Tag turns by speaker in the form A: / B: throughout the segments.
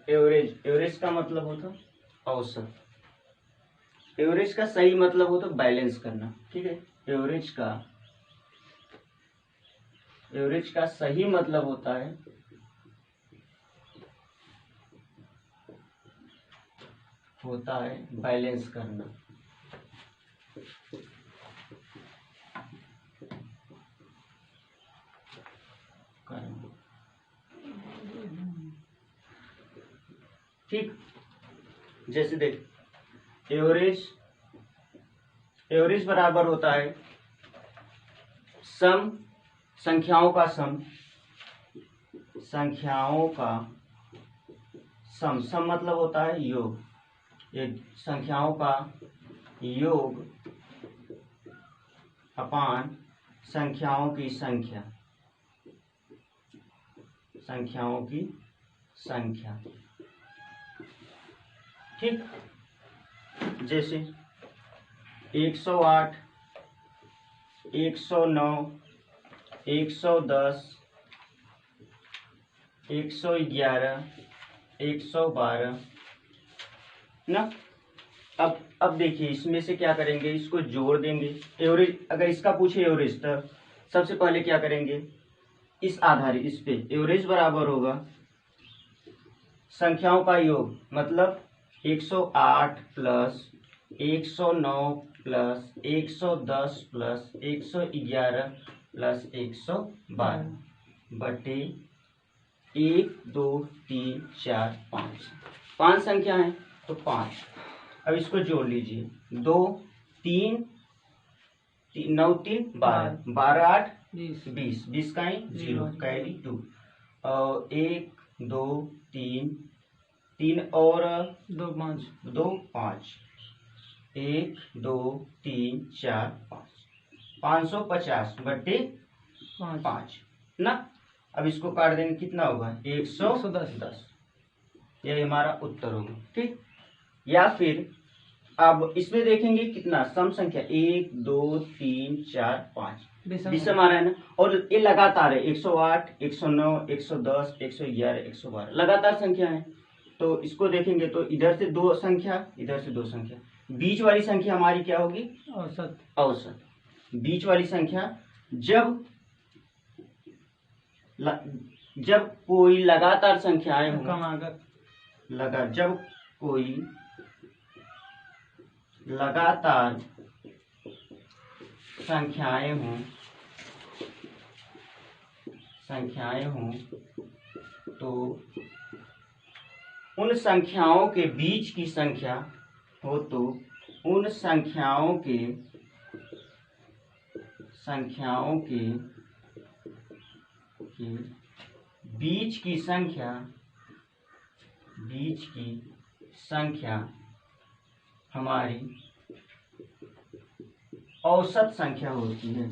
A: Average, average का मतलब होता औसत, एवरेज का सही मतलब होता बैलेंस करना। ठीक है, एवरेज का सही मतलब होता है बैलेंस करना। ठीक, जैसे देख एवरेज बराबर होता है सम, संख्याओं का सम, सम मतलब होता है योग, ये संख्याओं का योग अपान संख्याओं की संख्या। ठीक, जैसे 108, 109, 110, 111, 112 ना। अब देखिए इसमें से क्या करेंगे, इसको जोड़ देंगे। एवरेज, अगर इसका पूछे एवरेज तो सबसे पहले क्या करेंगे, इस आधारित, इस पे एवरेज बराबर होगा संख्याओं का योग, मतलब 108 प्लस 109 प्लस 110 प्लस 111 प्लस 112 बटे 1 2 3 4 5, 5 संख्या है तो 5। अब इसको जोड़ लीजिए, 2 3 9 3 12, 12 8 20, 20 का ही 0, कैरी 2, और 1 2 3 3 और 2 5, 1 2 3 4 5, 550 बटे 5 ना। अब इसको काट देंगे, कितना होगा 110, यही हमारा उत्तर होगा। ठीक, या फिर अब इसमें देखेंगे कितना सम संख्या 1 2 3 4 5 विषम आ रहा है ना, और ये लगातार है 108 109 110 111 112 लगातार संख्या है। तो इसको देखेंगे तो इधर से 2 संख्या, इधर से 2 संख्या, बीच वाली संख्या हमारी क्या होगी, औसत। बीच वाली संख्या जब कोई लगातार संख्याएं हों, जब कोई लगातार संख्याएं हों तो उन संख्याओं के बीच की संख्या हो तो उन संख्याओं के बीच की संख्या हमारी औसत संख्या होती है,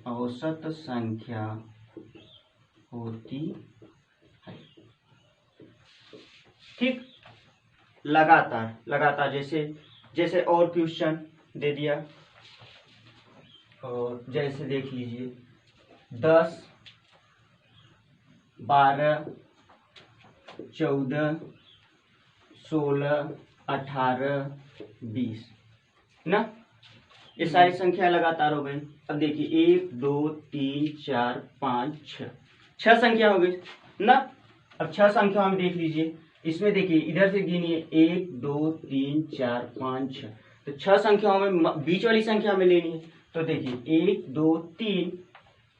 A: औसत संख्या होती है। ठीक, लगातार जैसे और क्वेश्चन दे दिया, और जैसे देख लीजिए 10 12 14 16 18 20 ना, ये सारी संख्या लगातार हो गई। अब देखिए 1 2 3 4 5 6, 6 संख्या हो गई ना। अब 6 संख्या में देख लीजिए, इसमें देखिए इधर से गिनिए 1 2 3 4 5 6, तो 6 संख्याओं में बीच वाली संख्या में लेनी है। तो देखिए 1 2 3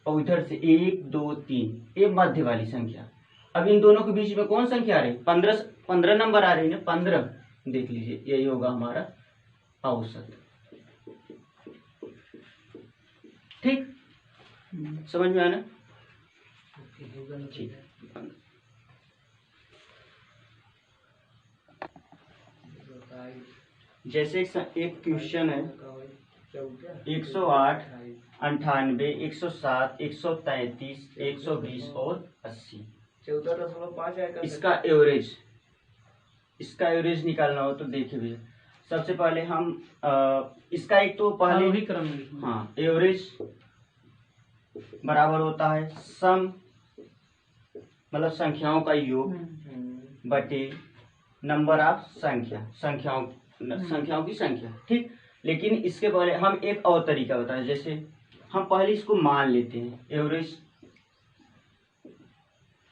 A: और इधर से 1 2 3, ये मध्य वाली संख्या। अब इन दोनों के बीच में कौन संख्या आ रही, 15 नंबर आ रही है ना, 15 देख लीजिए, यही होगा हमारा औसत। ठीक, समझ में आना। ठीक, जैसे एक क्वेश्चन है 108 98 107 133 120 और 80, 14.5 इसका एवरेज निकालना हो तो देखिए भैया, सबसे पहले हम इसका एक तो पहले ही क्रम, हाँ, एवरेज बराबर होता है सम मतलब संख्याओं का योग बटे नंबर ऑफ संख्याओं की संख्या। ठीक, लेकिन इसके पहले हम एक और तरीका बताएं। जैसे हम पहले इसको मान लेते हैं एवरेज,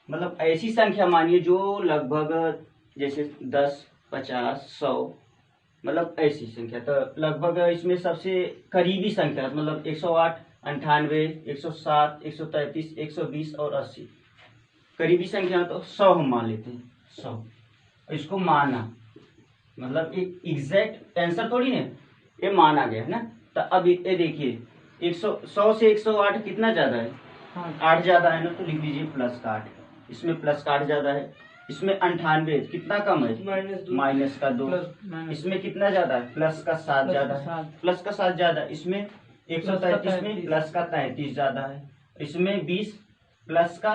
A: मतलब ऐसी संख्या मानिए जो लगभग जैसे 10, 50, 100, मतलब ऐसी संख्या। तो लगभग इसमें सबसे करीबी संख्या मतलब 108, 98, 107, 133, 120 और 80 करीबी संख्या। तो 100 हम मान लेते हैं, 100। इसको माना मतलब एक एग्जैक्ट आंसर थोड़ी ना, ये माना गया है ना। तो अब ये देखिए 100 से 108 कितना ज्यादा है? 8 ज्यादा है ना, तो लिख दीजिए प्लस का 8। इसमें प्लस का 8 ज्यादा है। इसमें 98 कितना कम है? माइनस का 2। इसमें कितना ज्यादा है? प्लस का 7 ज्यादा है। प्लस का 7 ज्यादा। इसमें 133 में प्लस का 33 ज्यादा है। इसमें 20 प्लस का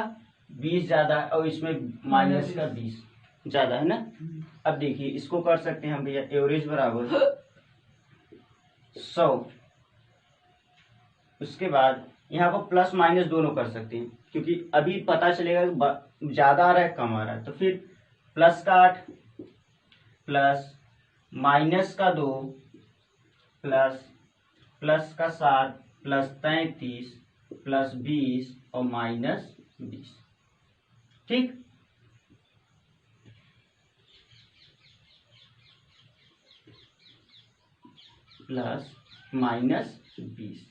A: 20 ज्यादा है और इसमें माइनस का 20 ज्यादा है ना। अब देखिए इसको कर सकते हैं हम भैया, एवरेज बराबर 100। उसके बाद यहाँ पर प्लस माइनस दोनों कर सकते हैं, क्योंकि अभी पता चलेगा कि ज्यादा आ रहा है कम आ रहा है। तो फिर प्लस का 8 प्लस माइनस का 2 प्लस का 7 प्लस 33 प्लस 20 और माइनस 20। ठीक, प्लस माइनस 20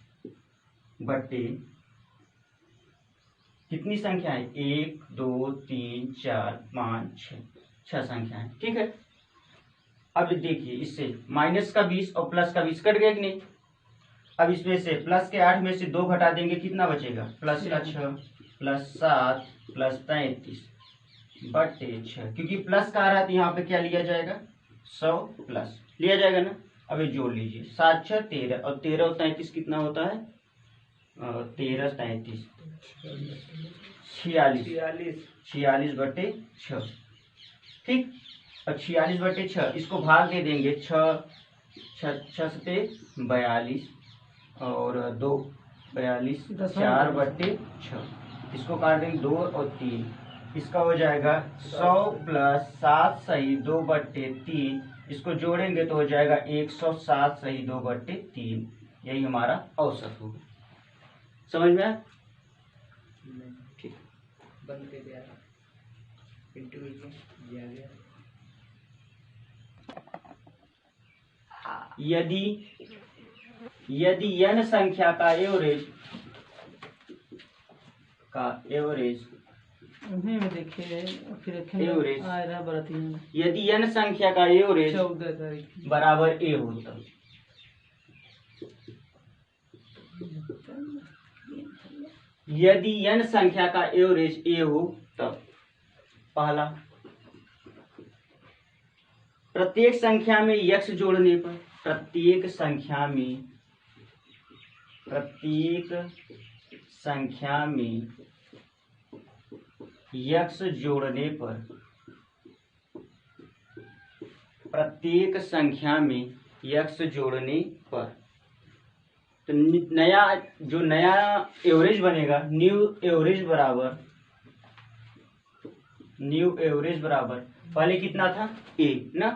A: बटे कितनी संख्या है? 1, 2, 3, 4, 5, 6 संख्याएं। ठीक है, अब देखिए इससे माइनस का 20 और प्लस का 20 कट गया कि नहीं। अब इसमें से प्लस के 8 में से 2 घटा देंगे, कितना बचेगा? प्लस का 6 प्लस 7 प्लस 33 बटे 6। क्योंकि प्लस का आ रहा है तो यहाँ पे क्या लिया जाएगा? 100 प्लस लिया जाएगा ना। अब ये जोड़ लीजिए, 7, 6, 13 और 13 और 33 कितना होता है? 13, 33, 46 बटे 6। ठीक, और 46 बटे 6 इसको भाग दे देंगे। 6 से 42 और 2 42, 4 बटे 6 इसको काट देंगे 2 और 3। इसका हो जाएगा 100 प्लस 7 सही 2 बटे 3। इसको जोड़ेंगे तो हो जाएगा 107 सही 2 बटे 3। यही हमारा औसत होगा। समझ में आया? ठीक,
B: बंद कर दिया, पिंटू दिया गया।
A: यदि n संख्या का एवरेज
C: उन्हीं में देखिए फिर
A: एवरेज
C: आयरा बरती है।
A: यदि n संख्या का एवरेज
C: 14 तारीख
A: बराबर a होता, यदि n संख्या का एवरेज a हो तब पहला, प्रत्येक संख्या में x जोड़ने पर, प्रत्येक संख्या में x जोड़ने पर, प्रत्येक संख्या में x जोड़ने पर, तो नया एवरेज बनेगा न्यू एवरेज बराबर पहले कितना था? a ना।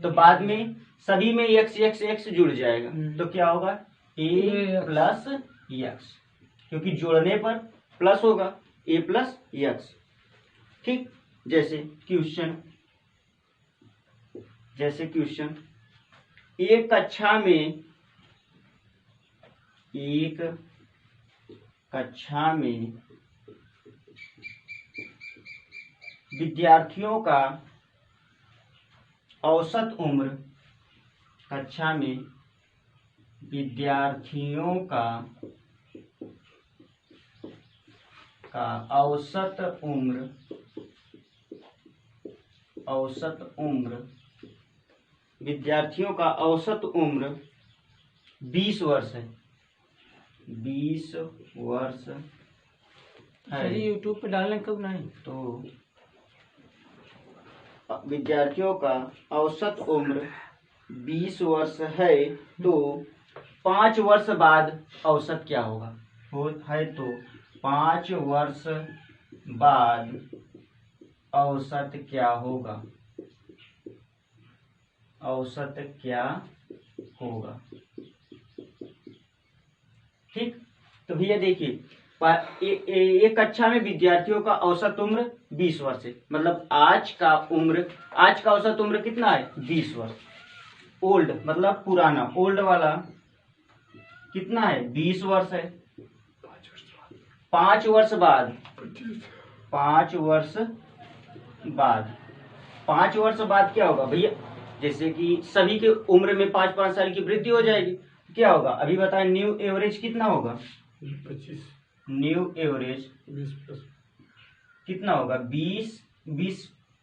A: तो बाद में सभी में x जुड़ जाएगा। तो क्या होगा? a प्लस x, क्योंकि जोड़ने पर प्लस होगा, a प्लस x। ठीक, जैसे क्वेश्चन एक कक्षा में विद्यार्थियों का औसत उम्र, कक्षा में विद्यार्थियों का औसत उम्र विद्यार्थियों का औसत उम्र 20 वर्ष है। 20 वर्ष है।
C: यूट्यूब पे डालने कब नहीं?
A: तो विद्यार्थियों का औसत उम्र 20 वर्ष है, तो 5 वर्ष बाद औसत क्या होगा? है तो 5 वर्ष बाद औसत क्या होगा, औसत क्या होगा। ठीक, तो भैया देखिए एक कक्षा में विद्यार्थियों का औसत उम्र 20 वर्ष है, मतलब आज का औसत उम्र कितना है 20 वर्ष। ओल्ड मतलब पुराना, ओल्ड वाला कितना है 20 वर्ष है। 5 वर्ष बाद 5 वर्ष बाद 5 वर्ष बाद क्या होगा भैया, जैसे कि सभी के उम्र में 5-5 साल की वृद्धि हो जाएगी, क्या होगा अभी बताएं, न्यू एवरेज कितना होगा
D: 25,
A: न्यू एवरेज
D: 20 प्लस
A: कितना होगा 20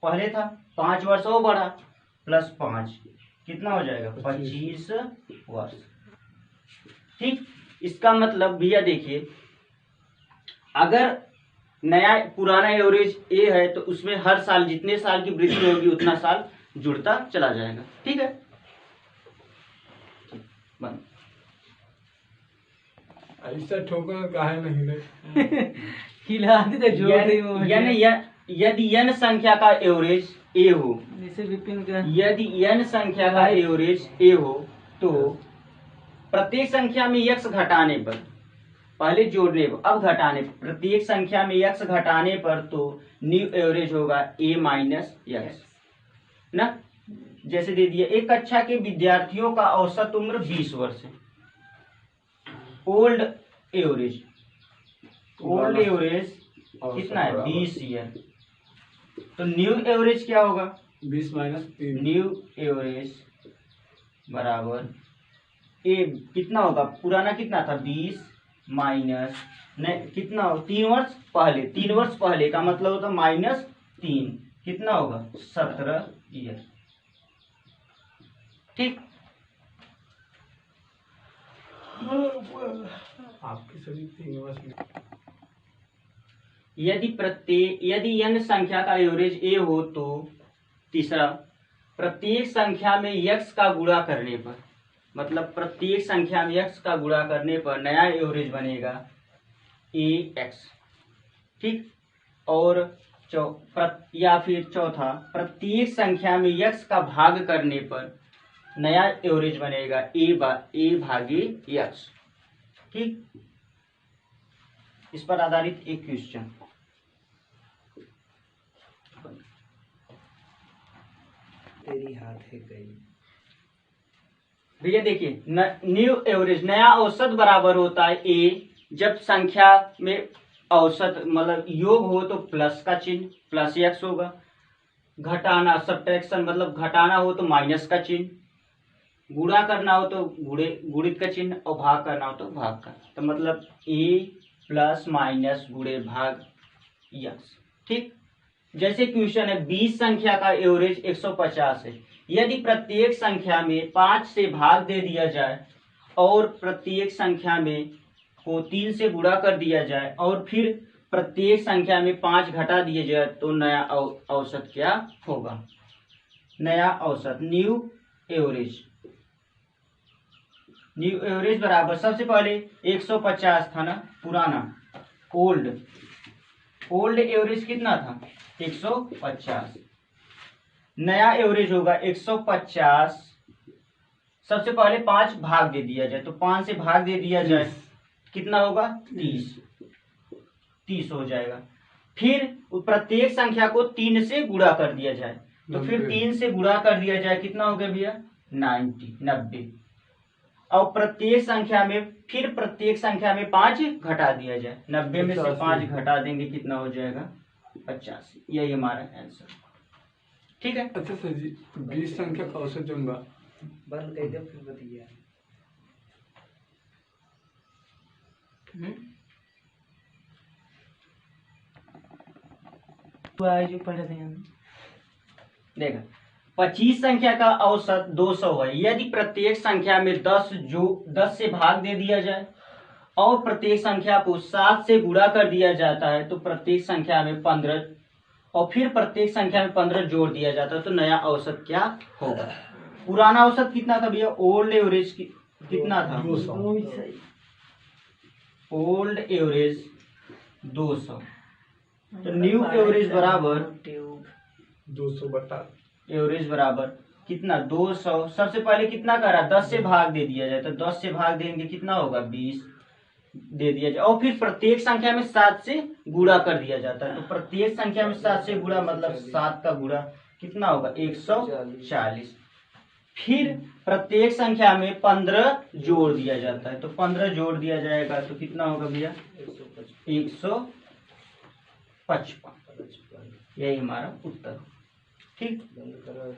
A: पहले था, 5 वर्ष वो बढ़ा प्लस 5 कितना हो जाएगा 25 वर्ष। ठीक, इसका मतलब भैया देखिए अगर नया पुराना एवरेज ए है तो उसमें हर साल जितने साल की वृद्धि होगी उतना साल जुड़ता चला जाएगा। ठीक है, बंद।
D: ऐसा ठोकर काहे नहीं ले।
C: हिला दी तो जोर दे वो
A: यदि n संख्या का एवरेज ए हो,
C: जैसे विपिन का
A: यदि n संख्या का एवरेज ए हो तो प्रत्येक संख्या में x घटाने पर, पहले जोड़ने पर अब घटाने पर, प्रत्येक संख्या में x घटाने पर तो न्यू एवरेज होगा a माइनस एक्स ना। जैसे दे दिया एक कक्षा के विद्यार्थियों का औसत उम्र 20 वर्ष है। ओल्ड एवरेज कितना है 20 ईयर, तो न्यू एवरेज क्या होगा
D: 20 माइनस 3,
A: न्यू एवरेज बराबर ए कितना होगा, पुराना कितना था 20 माइनस कितना हो 3 वर्ष पहले, 3 वर्ष पहले का मतलब होता -3 कितना होगा 17 ईयर। ठीक,
D: आपकी सभी 3 वर्ष में
A: यदि n संख्या का एवरेज ए हो तो तीसरा प्रत्येक संख्या में x का गुणा करने पर, मतलब प्रत्येक संख्या में x का गुणा करने पर नया एवरेज बनेगा ax। ठीक, और या फिर चौथा प्रत्येक संख्या में x का भाग करने पर नया एवरेज बनेगा a भागे x। ठीक, इस पर आधारित एक क्वेश्चन।
B: तेरी हाथ है गई।
A: भैया देखिए न्यू एवरेज नया औसत बराबर होता है ए, जब संख्या में औसत मतलब योग हो तो प्लस का चिन्ह प्लस एक्स होगा, घटाना सब्ट्रैक्शन मतलब घटाना हो तो माइनस का चिन्ह, गुणा करना हो तो गुणित का चिन्ह और भाग करना हो तो भाग का, तो मतलब ए प्लस माइनस गुणे भाग एक्स। ठीक, जैसे क्वेश्चन है 20 संख्या का एवरेज 150 है, यदि प्रत्येक संख्या में 5 से भाग दे दिया जाए और प्रत्येक संख्या में को 3 से गुणा कर दिया जाए और फिर प्रत्येक संख्या में 5 घटा दिया जाए तो नया औसत क्या होगा। नया औसत न्यू एवरेज बराबर सबसे पहले 150 था ना पुराना, ओल्ड एवरेज कितना था 150, नया एवरेज होगा 150। सबसे पहले 5 भाग दे दिया जाए तो 5 से भाग दे दिया जाए कितना होगा 30 हो जाएगा। फिर प्रत्येक संख्या को 3 से गुणा कर दिया जाए तो फिर 3 से गुणा कर दिया जाए कितना हो गया भैया 90। और प्रत्येक संख्या में 5 घटा दिया जाए, 90 में से 5 घटा देंगे कितना हो जाएगा 85। यही हमारा आंसर। ठीक है,
D: अच्छा सर जी 20 संख्या का औसत जो बा
B: बंद कर दो फिर बतिया।
C: जो पढ़े थे हम
A: देखा 25 संख्या का औसत 200 है, यदि प्रत्येक संख्या में 10 से भाग दे दिया जाए और प्रत्येक संख्या को 7 से गुणा कर दिया जाता है तो प्रत्येक संख्या में 15 और फिर प्रत्येक संख्या में 15 जोड़ दिया जाता है तो नया औसत क्या होगा। पुराना औसत कितना था भैया, ओल्ड एवरेज कितना था
D: 200,
A: ओल्ड एवरेज 200, तो न्यू एवरेज बराबर
D: 200 बटा
A: एवरेज बराबर कितना 200। सबसे पहले कितना करा 10 से भाग दे दिया जाए, तो 10 से भाग देंगे कितना होगा 20 दे दिया जाए, और फिर प्रत्येक संख्या में 7 से गुणा कर दिया जाता है। तो प्रत्येक संख्या में 7 से गुणा मतलब 7 का गुणा कितना होगा 140। फिर प्रत्येक संख्या में 15 जोड़ दिया जाता है, तो 15 जोड़ दिया जाएगा तो कितना होगा भैया 155। यही हमारा उत्तर। ठीक।
B: बंद करो।